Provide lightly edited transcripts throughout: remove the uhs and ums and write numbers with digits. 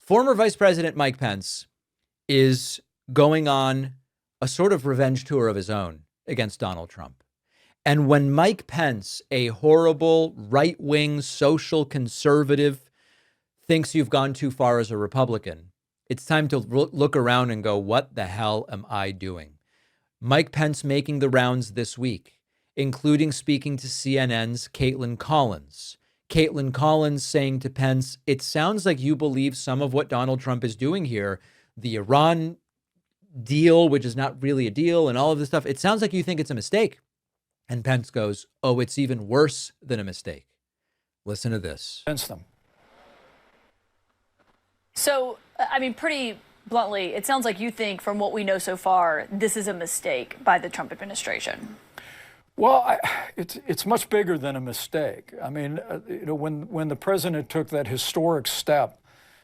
Former Vice President Mike Pence is going on a sort of revenge tour of his own against Donald Trump. And when Mike Pence, a horrible right-wing social conservative, thinks you've gone too far as a Republican, it's time to look around and go, what the hell am I doing? Mike Pence making the rounds this week, including speaking to CNN's Caitlin Collins. Caitlin Collins saying to Pence, it sounds like you believe some of what Donald Trump is doing here, the Iran deal, which is not really a deal, and all of this stuff. It sounds like you think it's a mistake. And Pence goes, oh, it's even worse than a mistake. Listen to this. Them. So, I mean, pretty bluntly, it sounds like you think, from what we know so far, this is a mistake by the Trump administration. Well, it's much bigger than a mistake. I mean, when the president took that historic step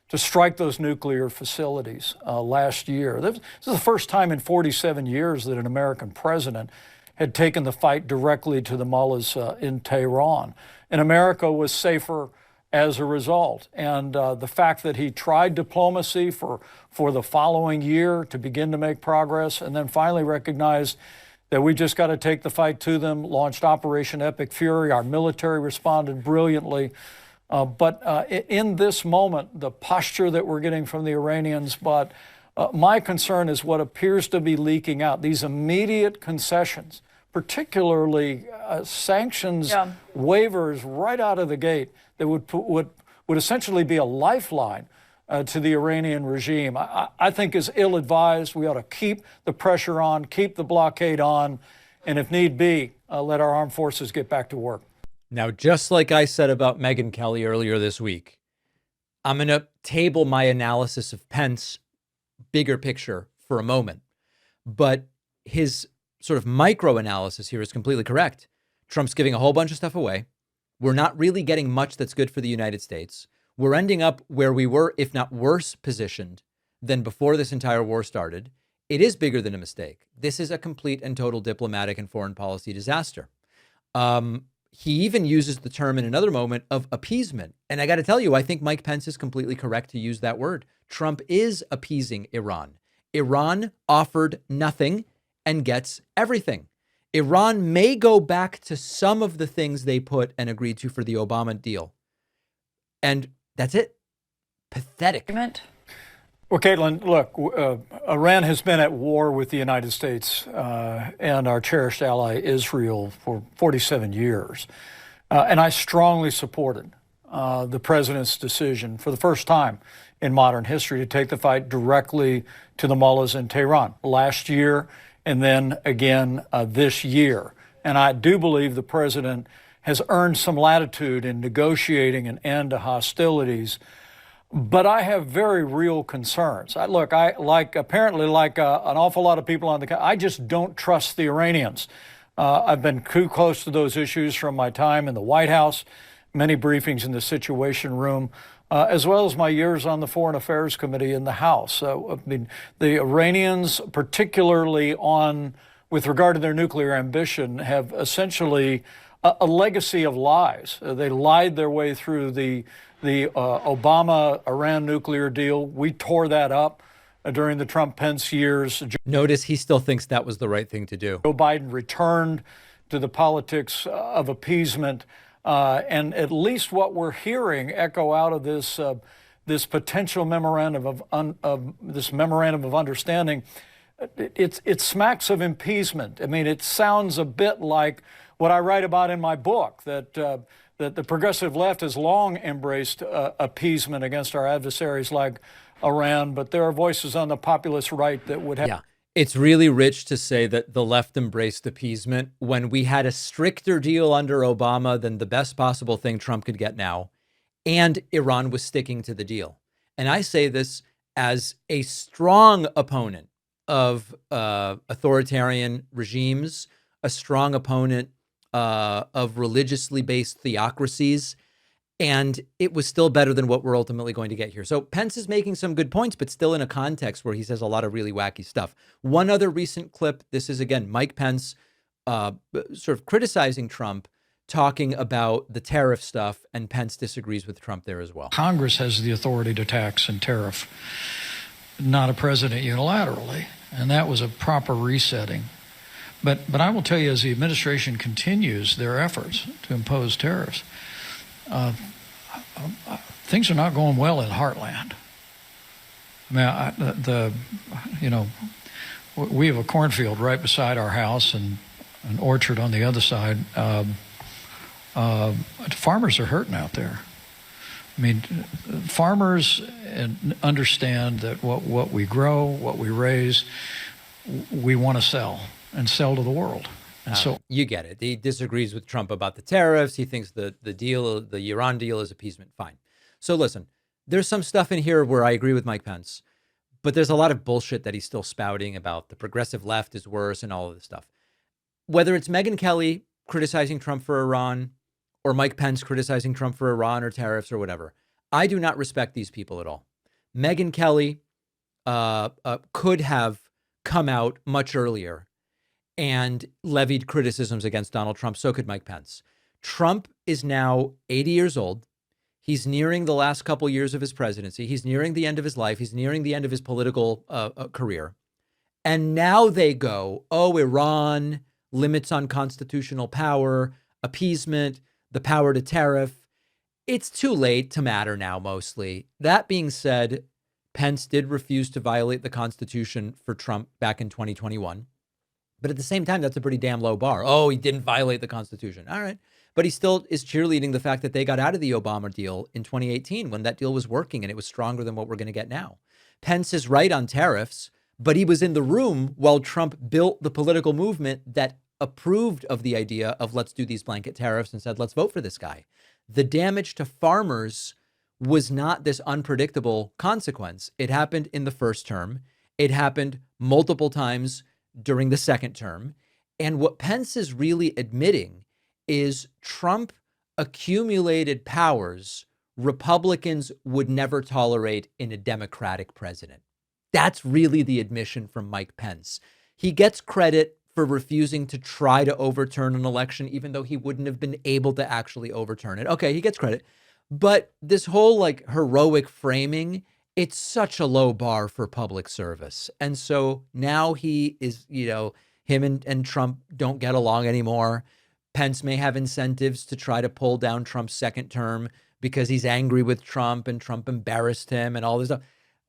to strike those nuclear facilities last year, this is the first time in 47 years that an American president had taken the fight directly to the mullahs in Tehran. And America was safer as a result. And the fact that he tried diplomacy for the following year to begin to make progress, and then finally recognized that we just got to take the fight to them, launched Operation Epic Fury. Our military responded brilliantly. But in this moment, the posture that we're getting from the Iranians, but my concern is what appears to be leaking out, these immediate concessions, particularly sanctions waivers right out of the gate that would essentially be a lifeline to the Iranian regime, I think is ill-advised. We ought to keep the pressure on, keep the blockade on, and if need be, let our armed forces get back to work. Now, just like I said about Megyn Kelly earlier this week, I'm going to table my analysis of Pence bigger picture for a moment. But his sort of micro analysis here is completely correct. Trump's giving a whole bunch of stuff away. We're not really getting much that's good for the United States. We're ending up where we were, if not worse positioned than before this entire war started. It is bigger than a mistake. This is a complete and total diplomatic and foreign policy disaster. He even uses the term in another moment of appeasement. And I got to tell you, I think Mike Pence is completely correct to use that word. Trump is appeasing Iran. Iran offered nothing and gets everything. Iran may go back to some of the things they put and agreed to for the Obama deal. And that's it. Pathetic. Well, Caitlin, look, Iran has been at war with the United States and our cherished ally Israel for 47 years. And I strongly supported the president's decision for the first time in modern history to take the fight directly to the mullahs in Tehran last year and then again this year. And I do believe the president has earned some latitude in negotiating an end to hostilities. But I have very real concerns. Apparently like an awful lot of people on I just don't trust the Iranians. I've been too close to those issues from my time in the White House, many briefings in the Situation Room, as well as my years on the Foreign Affairs Committee in the House. So, I mean, the Iranians, particularly with regard to their nuclear ambition, have essentially a legacy of lies. They lied their way through the Obama-Iran nuclear deal. We tore that up during the Trump-Pence years. Notice he still thinks that was the right thing to do. Joe Biden returned to the politics of appeasement. And at least what we're hearing echo out of this potential memorandum of understanding, it smacks of appeasement. I mean, it sounds a bit like what I write about in my book, that the progressive left has long embraced appeasement against our adversaries like Iran, but there are voices on the populist right that would have. Yeah, it's really rich to say that the left embraced appeasement when we had a stricter deal under Obama than the best possible thing Trump could get now, and Iran was sticking to the deal. And I say this as a strong opponent of authoritarian regimes, a strong opponent of religiously based theocracies, and it was still better than what we're ultimately going to get here. So Pence is making some good points, but still in a context where he says a lot of really wacky stuff. One other recent clip, this is again Mike Pence sort of criticizing Trump, talking about the tariff stuff, and Pence disagrees with Trump there as well. Congress has the authority to tax and tariff, not a president unilaterally, and that was a proper resetting. But I will tell you, as the administration continues their efforts to impose tariffs, things are not going well in heartland. I mean, we have a cornfield right beside our house and an orchard on the other side. Farmers are hurting out there. I mean, farmers understand that what we grow, what we raise, we want to sell and sell to the world. And so you get it. He disagrees with Trump about the tariffs. He thinks the deal, the Iran deal, is appeasement. Fine. So listen, there's some stuff in here where I agree with Mike Pence, but there's a lot of bullshit that he's still spouting about the progressive left is worse and all of this stuff. Whether it's Megyn Kelly criticizing Trump for Iran or Mike Pence criticizing Trump for Iran or tariffs or whatever, I do not respect these people at all. Megyn Kelly could have come out much earlier and levied criticisms against Donald Trump. So could Mike Pence. Trump is now 80 years old. He's nearing the last couple years of his presidency. He's nearing the end of his life. He's nearing the end of his political career. And now they go, oh, Iran, limits on constitutional power, appeasement, the power to tariff. It's too late to matter now, mostly. That being said, Pence did refuse to violate the Constitution for Trump back in 2021. But at the same time, that's a pretty damn low bar. Oh, he didn't violate the Constitution. All right. But he still is cheerleading the fact that they got out of the Obama deal in 2018 when that deal was working and it was stronger than what we're going to get now. Pence is right on tariffs, but he was in the room while Trump built the political movement that approved of the idea of let's do these blanket tariffs and said, let's vote for this guy. The damage to farmers was not this unpredictable consequence. It happened in the first term. It happened multiple times during the second term. And what Pence is really admitting is Trump accumulated powers Republicans would never tolerate in a Democratic president. That's really the admission from Mike Pence. He gets credit for refusing to try to overturn an election, even though he wouldn't have been able to actually overturn it. Okay, he gets credit. But this whole heroic framing, it's such a low bar for public service. And so now he is, him and Trump don't get along anymore. Pence may have incentives to try to pull down Trump's second term because he's angry with Trump and Trump embarrassed him and all this stuff.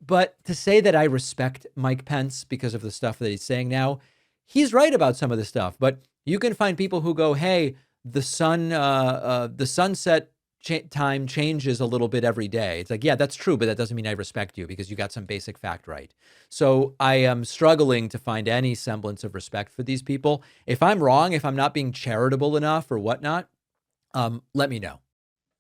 But to say that I respect Mike Pence because of the stuff that he's saying now, he's right about some of the stuff. But you can find people who go, hey, the sunset time changes a little bit every day. It's like, yeah, that's true, but that doesn't mean I respect you because you got some basic fact right. So I am struggling to find any semblance of respect for these people. If I'm wrong, if I'm not being charitable enough or whatnot, let me know.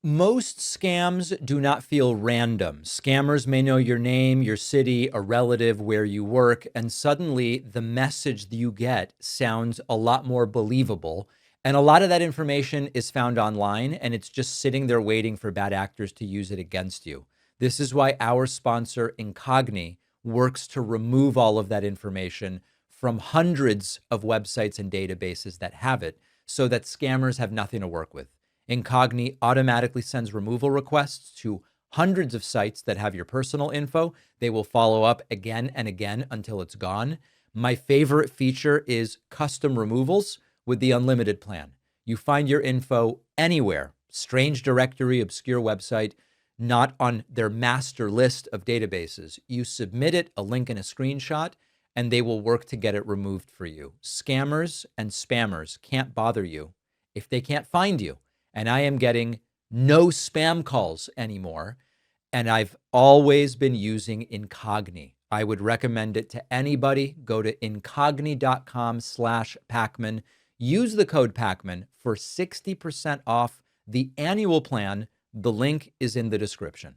Most scams do not feel random. Scammers may know your name, your city, a relative, where you work, and suddenly the message that you get sounds a lot more believable. And a lot of that information is found online, and it's just sitting there waiting for bad actors to use it against you. This is why our sponsor, Incogni, works to remove all of that information from hundreds of websites and databases that have it so that scammers have nothing to work with. Incogni automatically sends removal requests to hundreds of sites that have your personal info. They will follow up again and again until it's gone. My favorite feature is custom removals with the unlimited plan. You find your info anywhere, strange directory, obscure website, not on their master list of databases. You submit it, a link and a screenshot, and they will work to get it removed for you. Scammers and spammers can't bother you if they can't find you. And I am getting no spam calls anymore. And I've always been using Incogni. I would recommend it to anybody. Go to incogni.com/Pakman. Use the code Pakman for 60% off the annual plan. The link is in the description.